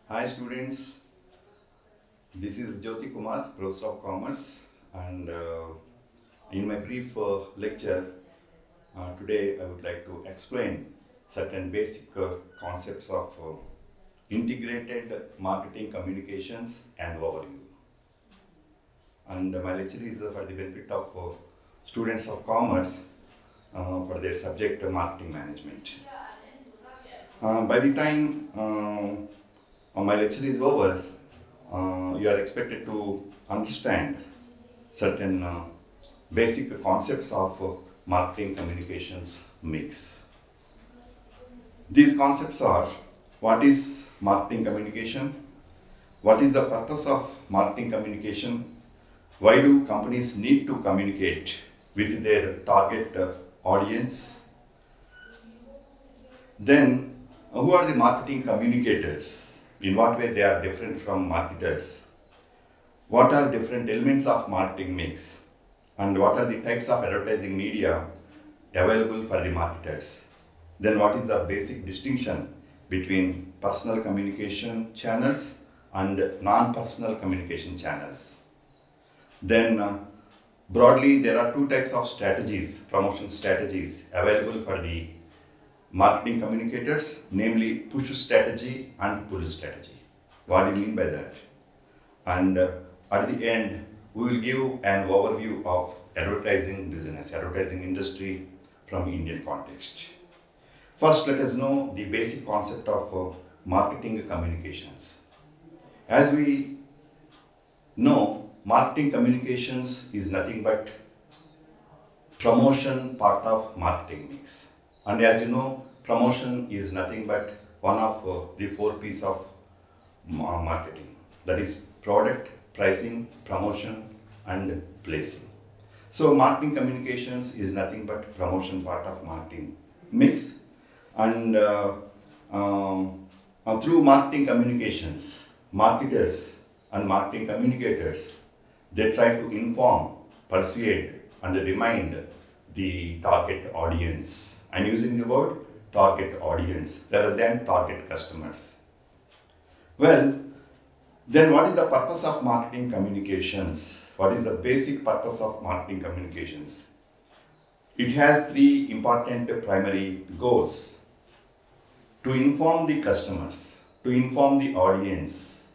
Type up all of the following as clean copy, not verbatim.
Hi students, this is Jyoti Kumar, Professor of Commerce, and in my brief lecture today I would like to explain certain basic concepts of integrated marketing communications and overview. And my lecture is for the benefit of students of commerce for their subject marketing management. By the time my lecture is over, you are expected to understand certain basic concepts of marketing communications mix. These concepts are: what is marketing communication? What is the purpose of marketing communication? Why do companies need to communicate with their target audience? Then, who are the marketing communicators? In what way they are different from marketers? What are different elements of marketing mix? And what are the types of advertising media available for the marketers? Then what is the basic distinction between personal communication channels and non-personal communication channels? Then broadly, there are two types of strategies, promotion strategies available for the marketing communicators, namely push strategy and pull strategy. What do you mean by that? And at the end, we will give an overview of advertising business, advertising industry from Indian context. First, let us know the basic concept of marketing communications. As we know, marketing communications is nothing but promotion part of marketing mix. And as you know, promotion is nothing but one of the four P's of marketing. That is product, pricing, promotion, and placing. So marketing communications is nothing but promotion part of marketing mix. And through marketing communications, marketers and marketing communicators, they try to inform, persuade, and remind the target audience. I'm using the word target audience rather than target customers. Well, then what is the purpose of marketing communications? What is the basic purpose of marketing communications? It has three important primary goals: to inform the customers, to inform the audience,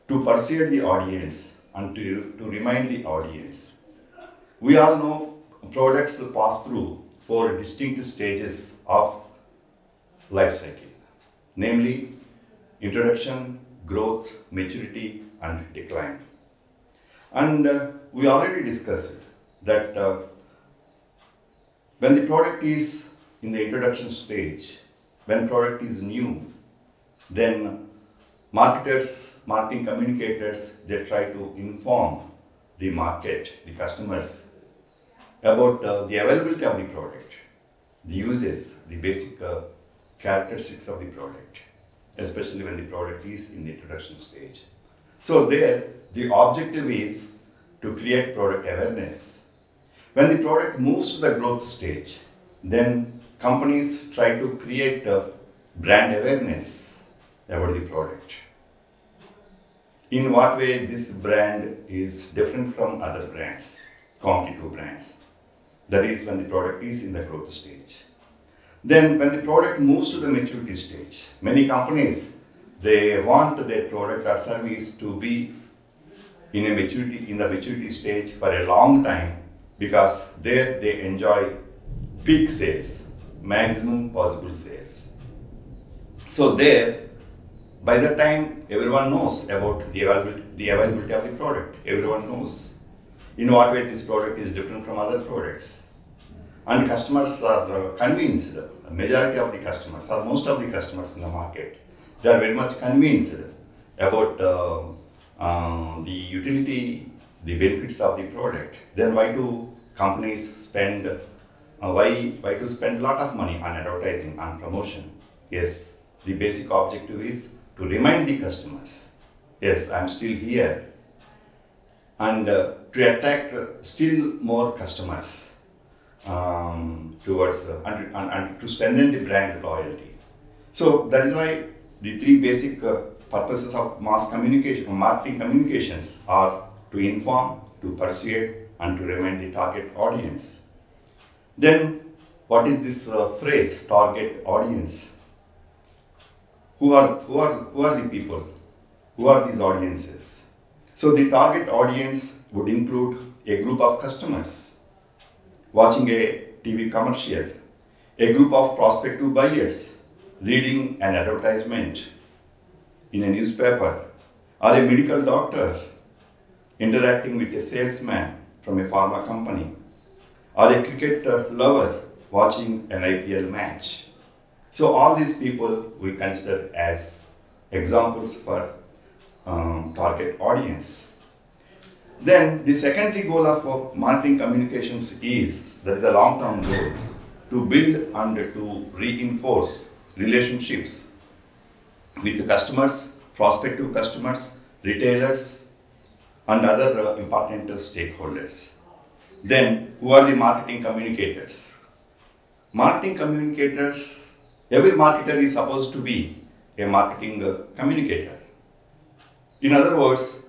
to persuade the audience, and to remind the audience. We all know products pass through four distinct stages of life cycle, namely introduction, growth, maturity, and decline. And we already discussed that when the product is in the introduction stage, when product is new, then marketers, marketing communicators, they try to inform the market, the customers, about the availability of the product, the uses, the basic characteristics of the product, especially when the product is in the introduction stage. So there, the objective is to create product awareness. When the product moves to the growth stage, then companies try to create brand awareness about the product. In what way this brand is different from other brands, competitive brands. That is when the product is in the growth stage. Then when the product moves to the maturity stage, many companies, they want their product or service to be in the maturity stage for a long time, because there they enjoy peak sales, maximum possible sales. So there, by the time everyone knows about the availability of the product, everyone knows in what way this product is different from other products. And customers are convinced, a majority of the customers, or most of the customers in the market, they are very much convinced about the utility, the benefits of the product. Then why do companies spend, why to spend a lot of money on advertising, on promotion? Yes, the basic objective is to remind the customers, yes, I'm still here, and to attract still more customers towards and to strengthen the brand loyalty. So that is why the three basic purposes of mass communication, marketing communications are to inform, to persuade, and to remind the target audience. Then, what is this phrase, target audience? Who are the people? Who are these audiences? So the target audience would include a group of customers watching a TV commercial, a group of prospective buyers reading an advertisement in a newspaper, or a medical doctor interacting with a salesman from a pharma company, or a cricket lover watching an IPL match. So all these people we consider as examples for target audience. Then the secondary goal of marketing communications is, that is a long-term goal, to build and to reinforce relationships with the customers, prospective customers, retailers, and other important stakeholders. Then, who are the marketing communicators? Marketing communicators, every marketer is supposed to be a marketing communicator. In other words,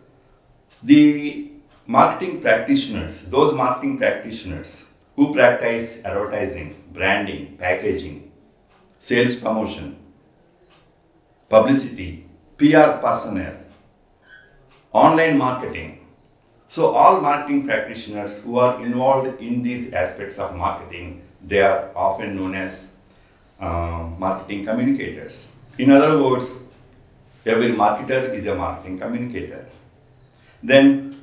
the marketing practitioners, those marketing practitioners who practice advertising, branding, packaging, sales promotion, publicity, PR personnel, online marketing. So all marketing practitioners who are involved in these aspects of marketing, they are often known as marketing communicators. In other words, every marketer is a marketing communicator. Then,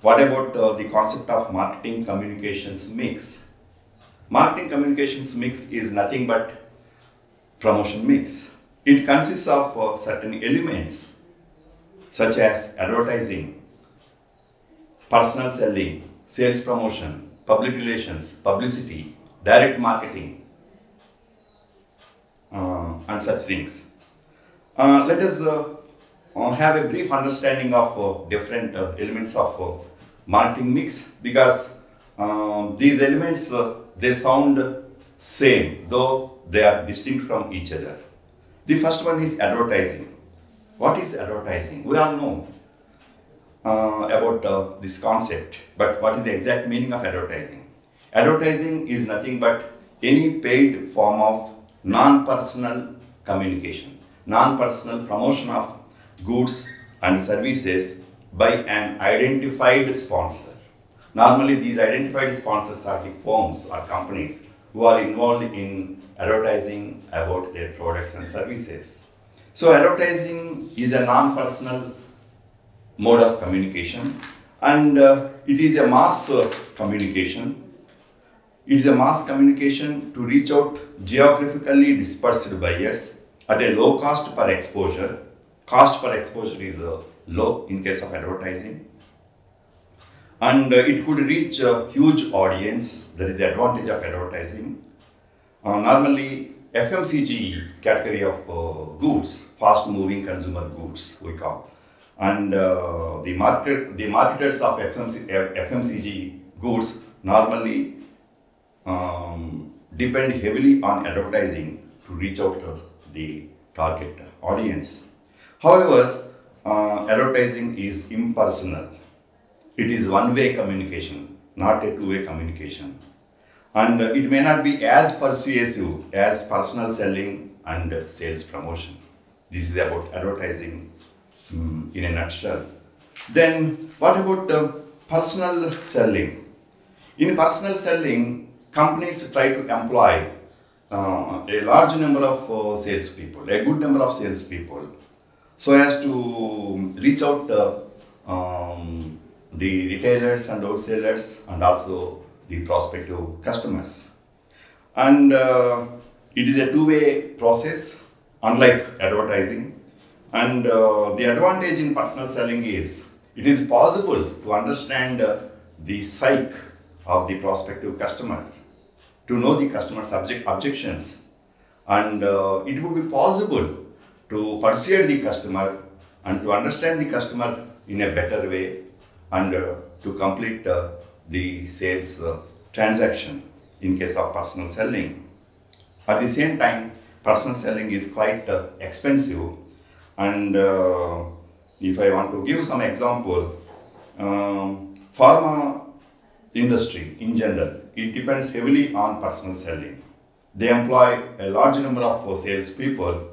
what about the concept of marketing communications mix? Marketing communications mix is nothing but promotion mix. It consists of certain elements such as advertising, personal selling, sales promotion, public relations, publicity, direct marketing, and such things. Let us have a brief understanding of different elements of marketing mix, because these elements they sound same though they are distinct from each other. The first one is advertising. What is advertising? We all know about this concept, but what is the exact meaning of advertising? Advertising is nothing but any paid form of non-personal communication, non-personal promotion of goods and services by an identified sponsor. Normally, these identified sponsors are the firms or companies who are involved in advertising about their products and services. So, advertising is a non-personal mode of communication, and it is a mass communication. It is a mass communication to reach out geographically dispersed buyers at a low cost per exposure. Cost per exposure is low in case of advertising, and it could reach a huge audience. That is the advantage of advertising. Normally, FMCG category of goods, fast moving consumer goods we call, and the marketers of FMCG goods normally depend heavily on advertising to reach out to the target audience. However, advertising is impersonal. It is one-way communication, not a two-way communication. And it may not be as persuasive as personal selling and sales promotion. This is about advertising in a nutshell. Then, what about personal selling? In personal selling, companies try to employ a large number of salespeople, a good number of salespeople, so as to reach out the retailers and wholesalers and also the prospective customers. And it is a two-way process, unlike advertising. And the advantage in personal selling is it is possible to understand the psyche of the prospective customer, to know the customer's objections, and it would be possible to persuade the customer and to understand the customer in a better way and to complete the sales transaction in case of personal selling. At the same time, personal selling is quite expensive, And if I want to give some example, pharma industry in general, it depends heavily on personal selling. They employ a large number of salespeople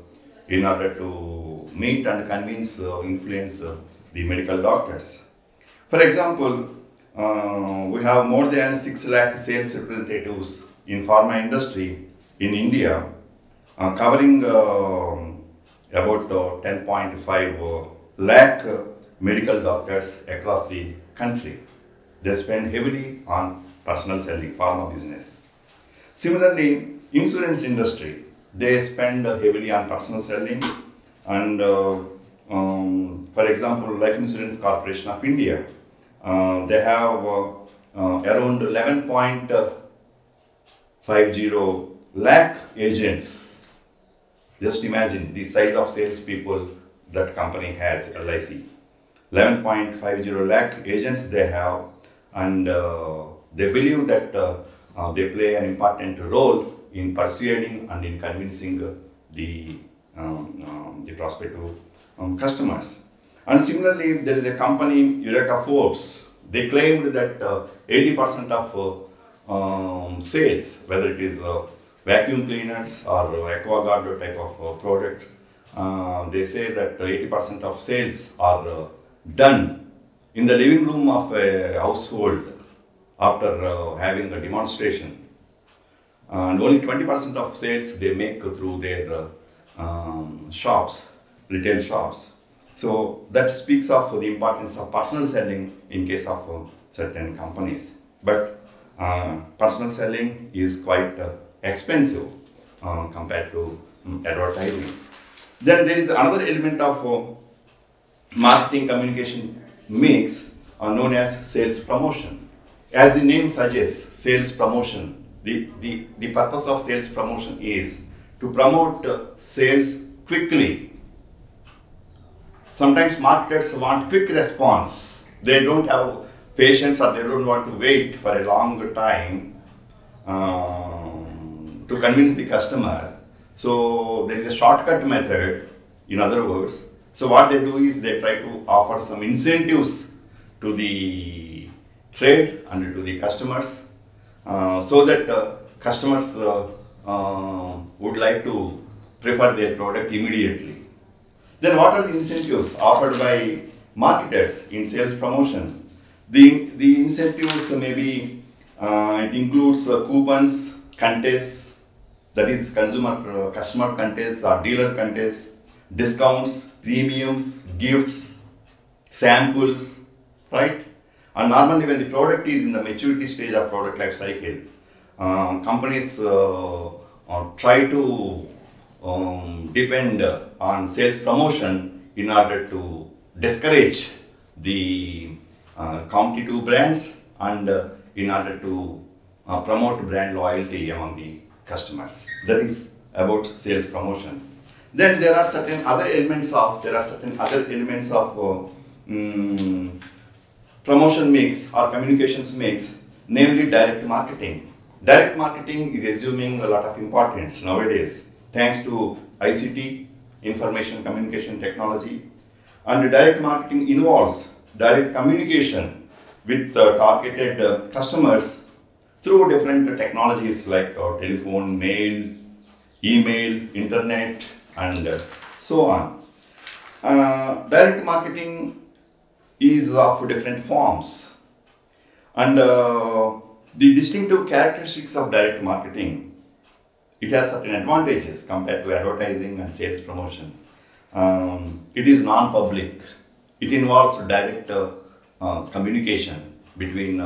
in order to meet and convince, influence the medical doctors. For example, we have more than 6 lakh sales representatives in pharma industry in India, covering about 10.5 lakh medical doctors across the country. They spend heavily on personal selling, pharma business. Similarly, insurance industry, they spend heavily on personal selling, and for example, Life Insurance Corporation of India, they have around 11.50 lakh agents. Just imagine the size of salespeople that company has, LIC. 11.50 lakh agents they have, and they believe that they play an important role in persuading and in convincing the prospective customers. And similarly, there is a company, Eureka Forbes. They claimed that 80% of sales, whether it is vacuum cleaners or AquaGuard type of product, they say that 80% of sales are done in the living room of a household after having a demonstration. And only 20% of sales they make through their shops, retail shops. So that speaks of the importance of personal selling in case of certain companies. But personal selling is quite expensive compared to advertising. Then there is another element of marketing communication mix known as sales promotion. As the name suggests, sales promotion. The purpose of sales promotion is to promote sales quickly. Sometimes marketers want quick response. They don't have patience, or they don't want to wait for a long time to convince the customer. So there is a shortcut method, in other words. So what they do is they try to offer some incentives to the trade and to the customers, so that customers would like to prefer their product immediately. Then what are the incentives offered by marketers in sales promotion? The incentives maybe it includes coupons, contests, that is customer contests or dealer contests, discounts, premiums, gifts, samples, right? And normally when the product is in the maturity stage of product life cycle, companies try to depend on sales promotion in order to discourage the competitive brands and in order to promote brand loyalty among the customers. That is about sales promotion. Then there are certain other elements of promotion mix or communications mix, namely direct marketing. Direct marketing is assuming a lot of importance nowadays thanks to ICT, information communication technology, and direct marketing involves direct communication with targeted customers through different technologies like telephone, mail, email, internet, and so on. Direct marketing is of different forms, and the distinctive characteristics of direct marketing, it has certain advantages compared to advertising and sales promotion. It is non-public. It involves direct communication between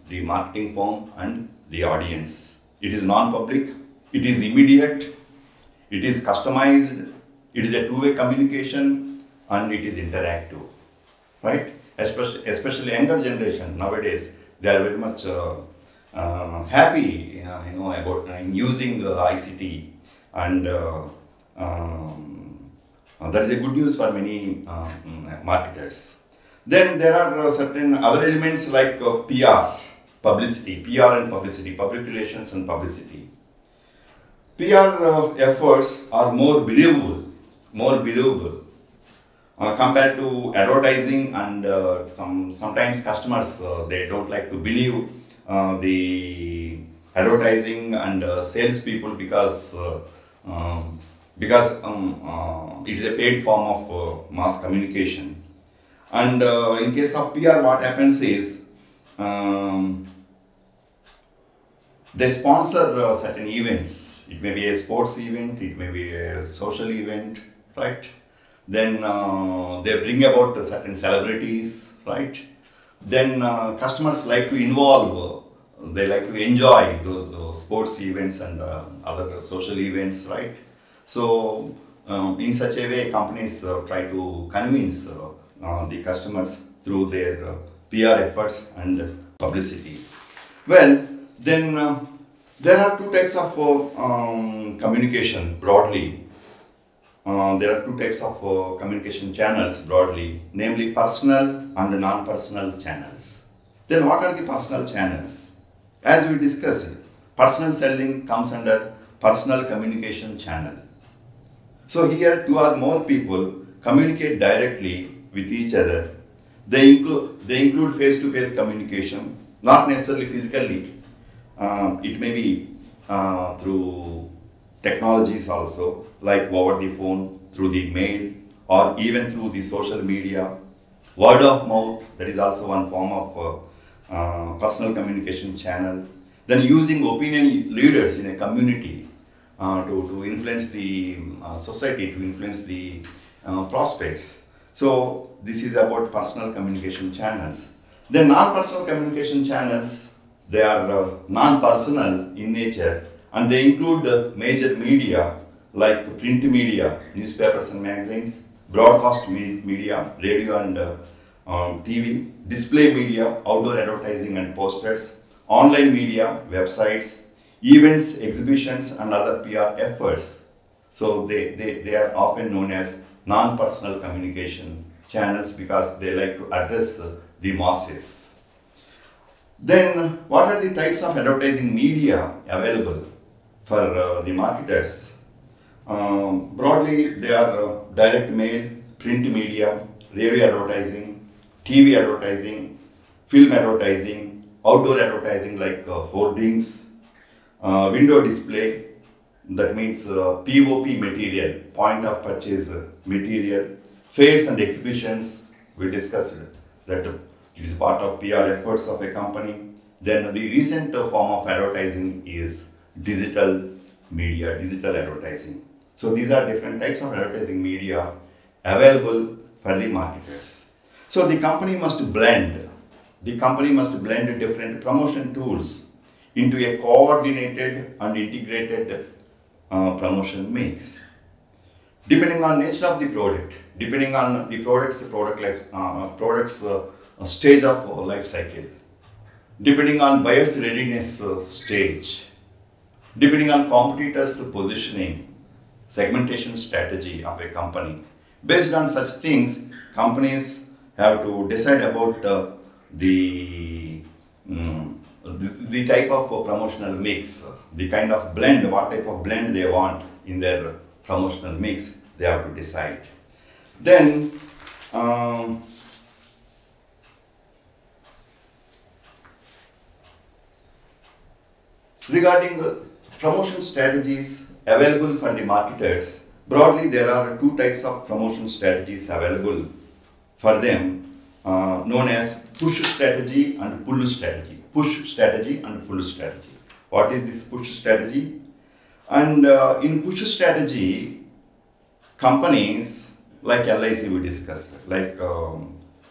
the marketing firm and the audience. It is non-public, it is immediate, it is customized, it is a two-way communication, and it is interactive, right? Especially younger generation nowadays, they are very much happy, about using ICT, and that is a good news for many marketers. Then there are certain other elements like PR, publicity, PR and publicity, public relations and publicity. PR efforts are more believable compared to advertising, and sometimes customers they don't like to believe the advertising and salespeople because it is a paid form of mass communication. And in case of PR, what happens is they sponsor certain events. It may be a sports event, it may be a social event, right? Then they bring about certain celebrities, right? Then customers like to involve, they like to enjoy those sports events and other social events, right? So in such a way, companies try to convince the customers through their PR efforts and publicity. Well, then there are two types of communication broadly. There are two types of communication channels broadly, namely personal and non-personal channels. Then what are the personal channels? As we discussed, personal selling comes under personal communication channel. So here two or more people communicate directly with each other. They include face-to-face communication, not necessarily physically. It may be through technologies also, like over the phone, through the mail, or even through the social media. Word of mouth, that is also one form of personal communication channel. Then using opinion leaders in a community to influence the society, to influence the prospects. So this is about personal communication channels. Then non-personal communication channels, they are non-personal in nature, and they include major media like print media, newspapers and magazines, broadcast media, radio and TV, display media, outdoor advertising and posters, online media, websites, events, exhibitions and other PR efforts. So they are often known as non-personal communication channels because they like to address the masses. Then what are the types of advertising media available for the marketers? Broadly, they are direct mail, print media, radio advertising, TV advertising, film advertising, outdoor advertising like hoardings, window display, that means POP material, point of purchase material, fairs and exhibitions. We discussed that it is part of PR efforts of a company. Then the recent form of advertising is digital media, digital advertising. So these are different types of advertising media available for the marketers. So the company must blend different promotion tools into a coordinated and integrated promotion mix. Depending on nature of the product, depending on the product's stage of life cycle, depending on buyer's readiness stage, depending on competitors' positioning, segmentation strategy of a company. Based on such things, companies have to decide about the type of promotional mix, the kind of blend, what type of blend they want in their promotional mix, they have to decide. Then regarding promotion strategies available for the marketers, broadly there are two types of promotion strategies available for them, known as push strategy and pull strategy. Push strategy and pull strategy. What is this push strategy? And in push strategy, companies like LIC we discussed, like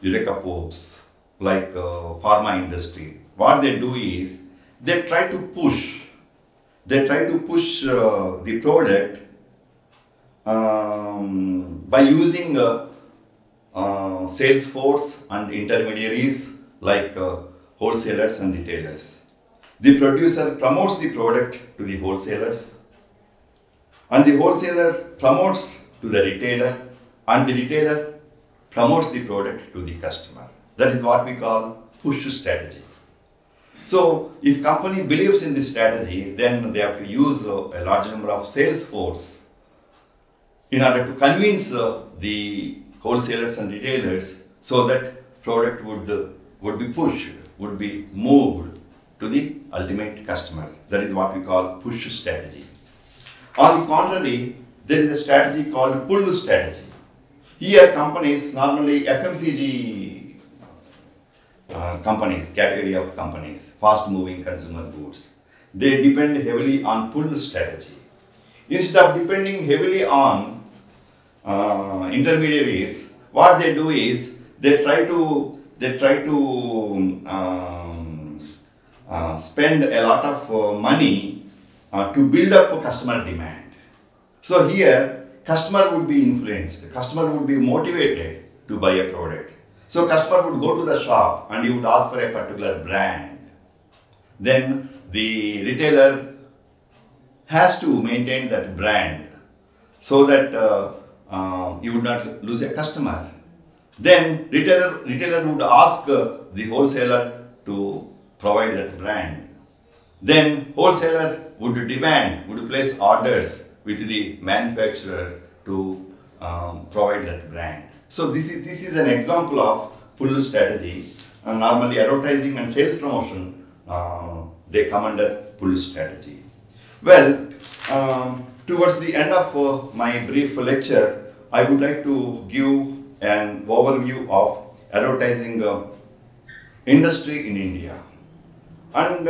Eureka Forbes, like pharma industry, what they do is they try to push the product by using sales force and intermediaries like wholesalers and retailers. The producer promotes the product to the wholesalers, and the wholesaler promotes to the retailer, and the retailer promotes the product to the customer. That is what we call push strategy. So if company believes in this strategy, then they have to use a large number of sales force in order to convince the wholesalers and retailers so that product would be pushed, would be moved to the ultimate customer. That is what we call push strategy. On the contrary, there is a strategy called pull strategy. Here companies, normally FMCG companies, category of companies, fast moving consumer goods, they depend heavily on pull strategy. Instead of depending heavily on intermediaries, what they do is they try to spend a lot of money to build up a customer demand. So here, customer would be influenced, customer would be motivated to buy a product. So customer would go to the shop and he would ask for a particular brand. Then the retailer has to maintain that brand so that you would not lose a customer. Then retailer would ask the wholesaler to provide that brand. Then wholesaler would place orders with the manufacturer to provide that brand. So this is an example of pull strategy. And normally advertising and sales promotion, they come under pull strategy. Well, towards the end of my brief lecture, I would like to give an overview of advertising industry in India. And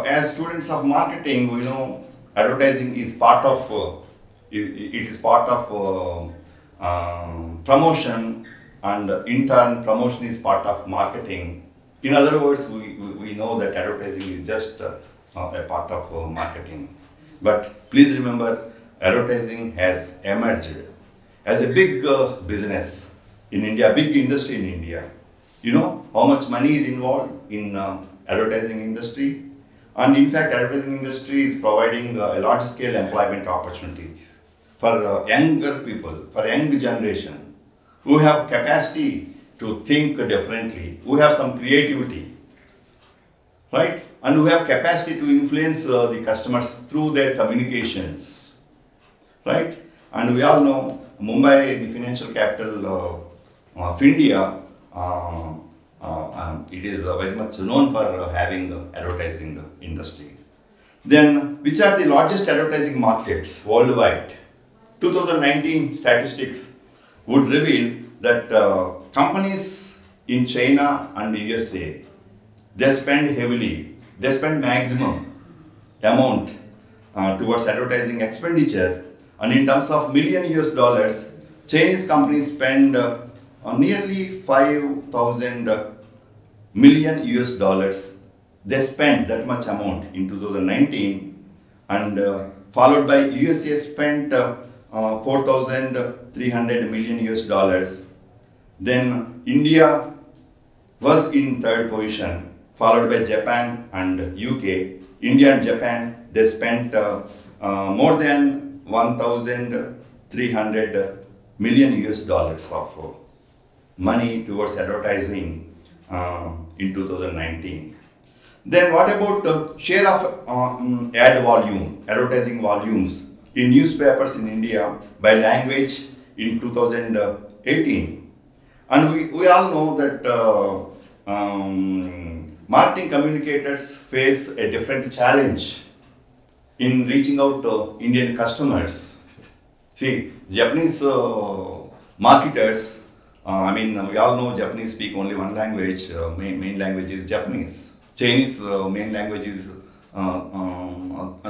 as students of marketing, we know advertising is part of promotion, and in turn promotion is part of marketing. In other words, we know that advertising is just a part of marketing. But please remember, advertising has emerged as a big business in India, big industry in India. You know how much money is involved in advertising industry, and in fact advertising industry is providing large scale employment opportunities for younger people, for young generation who have capacity to think differently, who have some creativity, right, and who have capacity to influence the customers through their communications, right. And we all know Mumbai, the financial capital of India, it is very much known for having advertising industry. Then, which are the largest advertising markets worldwide? 2019 statistics would reveal that companies in China and USA, they spend heavily, they spend maximum amount towards advertising expenditure, and in terms of million US dollars, Chinese companies spend nearly 5,000 million US dollars. They spent that much amount in 2019, and followed by USA spent 4,300 million US dollars. Then India was in third position, followed by Japan and UK. India and Japan, they spent more than 1,300 million US dollars of money towards advertising in 2019. Then what about share of advertising volumes in newspapers in India by language in 2018? And we all know that marketing communicators face a different challenge in reaching out to Indian customers. See, Japanese marketers, we all know Japanese speak only one language, main language is Japanese. Chinese main language is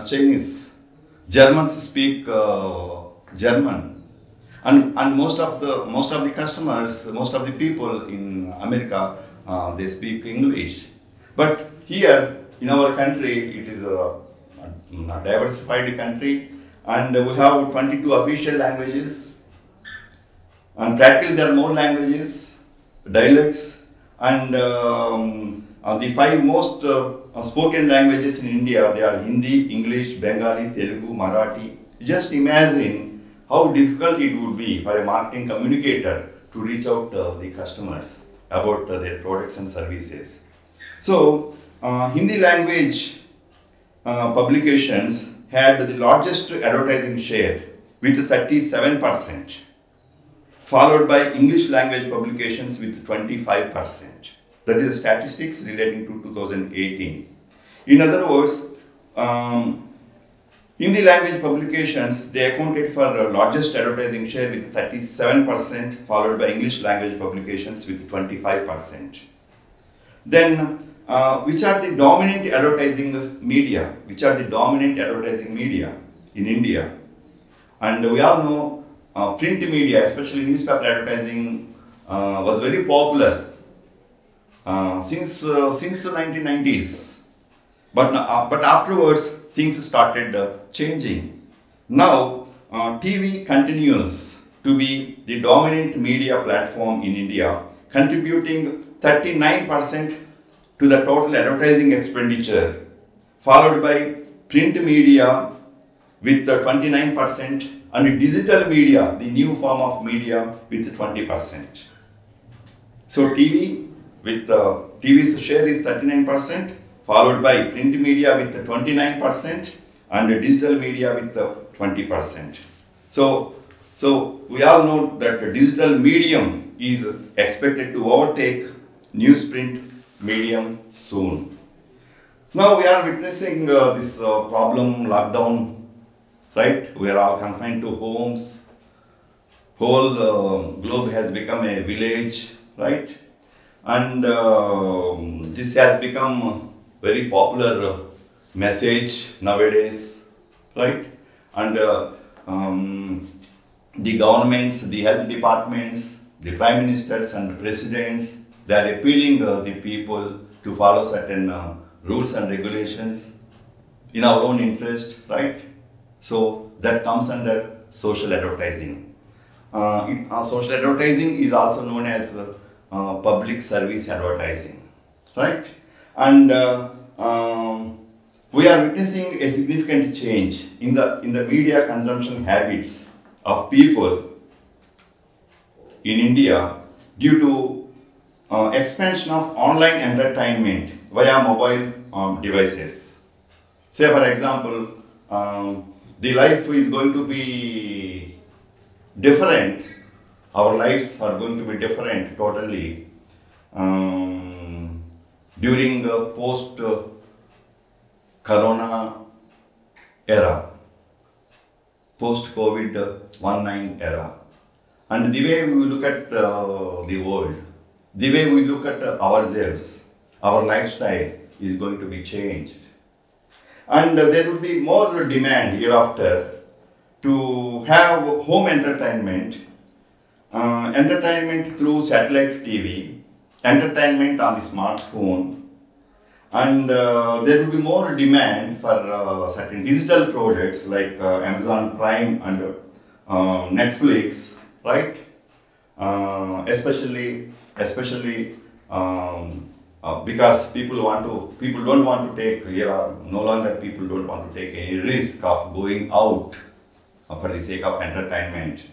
Chinese. Germans speak German, and most of the customers, most of the people in America, they speak English. But here in our country, it is a diversified country, and we have 22 official languages. And practically there are more languages, dialects, and the 5 most spoken languages in India, they are Hindi, English, Bengali, Telugu, Marathi. Just imagine how difficult it would be for a marketing communicator to reach out to the customers about their products and services. So, Hindi language publications had the largest advertising share with 37%. followed by English language publications with 25%. That is statistics relating to 2018. In other words, Hindi language publications, they accounted for the largest advertising share with 37%, followed by English language publications with 25%. Then, which are the dominant advertising media? Which are the dominant advertising media in India? And we all know print media, especially newspaper advertising, was very popular since the 1990s. But afterwards, things started changing. Now, TV continues to be the dominant media platform in India, contributing 39% to the total advertising expenditure, followed by print media with 29% and digital media, the new form of media, with 20%. So TV's share is 39%, followed by print media with 29% and digital media with 20%. So we all know that the digital medium is expected to overtake newsprint medium soon. Now we are witnessing this problem lockdown, right? We are all confined to homes. Whole globe has become a village, right? And this has become very popular message nowadays, right? And the governments, the health departments, the prime ministers and presidents, they are appealing the people to follow certain rules and regulations in our own interest, right? So that comes under social advertising. Social advertising is also known as public service advertising, right? And we are witnessing a significant change in the media consumption habits of people in India due to expansion of online entertainment via mobile devices. Say for example, the life is going to be different. Our lives are going to be different totally during the post-corona era, post-COVID-19 era. And the way we look at the world, the way we look at ourselves, our lifestyle is going to be changed. And there will be more demand hereafter to have home entertainment, entertainment through satellite TV, entertainment on the smartphone, and there will be more demand for certain digital products like Amazon Prime and Netflix, right? Especially because people don't want to take, no longer people don't want to take any risk of going out for the sake of entertainment,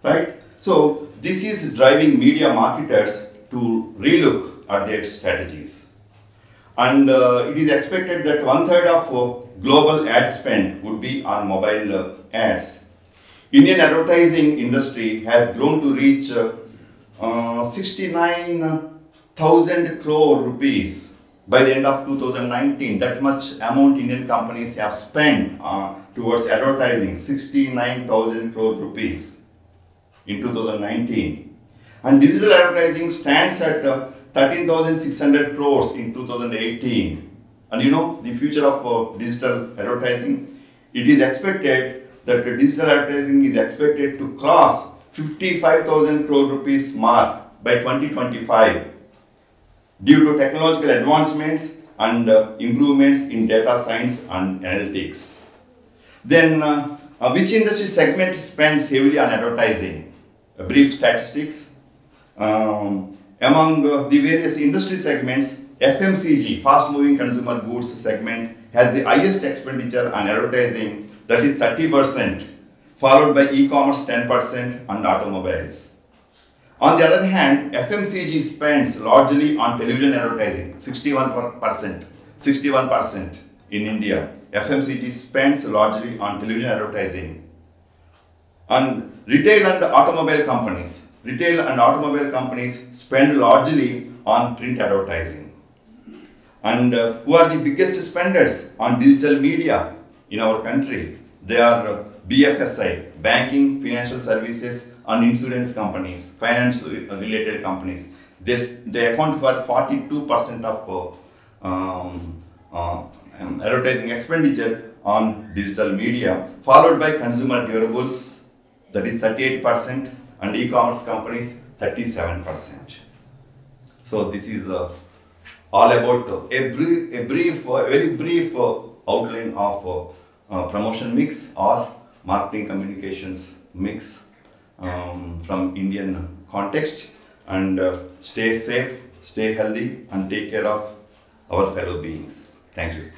right? So this is driving media marketers to relook at their strategies. And it is expected that 1/3 of global ad spend would be on mobile ads. Indian advertising industry has grown to reach 69,000 crore rupees by the end of 2019. That much amount Indian companies have spent towards advertising, 69,000 crore rupees in 2019. And digital advertising stands at 13,600 crores in 2018. And you know the future of digital advertising? It is expected that digital advertising is expected to cross 55,000 crore rupees mark by 2025 due to technological advancements and improvements in data science and analytics. Then, which industry segment spends heavily on advertising? A brief statistics. Among the various industry segments, FMCG, fast moving consumer goods segment, has the highest expenditure on advertising, that is 30%, followed by e-commerce 10% and automobiles. On the other hand, FMCG spends largely on television advertising, 61% in India. FMCG spends largely on television advertising. And retail and automobile companies, retail and automobile companies spend largely on print advertising. And who are the biggest spenders on digital media in our country? They are BFSI, banking, financial services, and insurance companies, finance-related companies. They account for 42% of advertising expenditure on digital media, followed by consumer durables, that is 38%, and e-commerce companies, 37%. So this is all about a very brief outline of promotion mix or marketing communications mix from Indian context. And stay safe, stay healthy, and take care of our fellow beings. Thank you.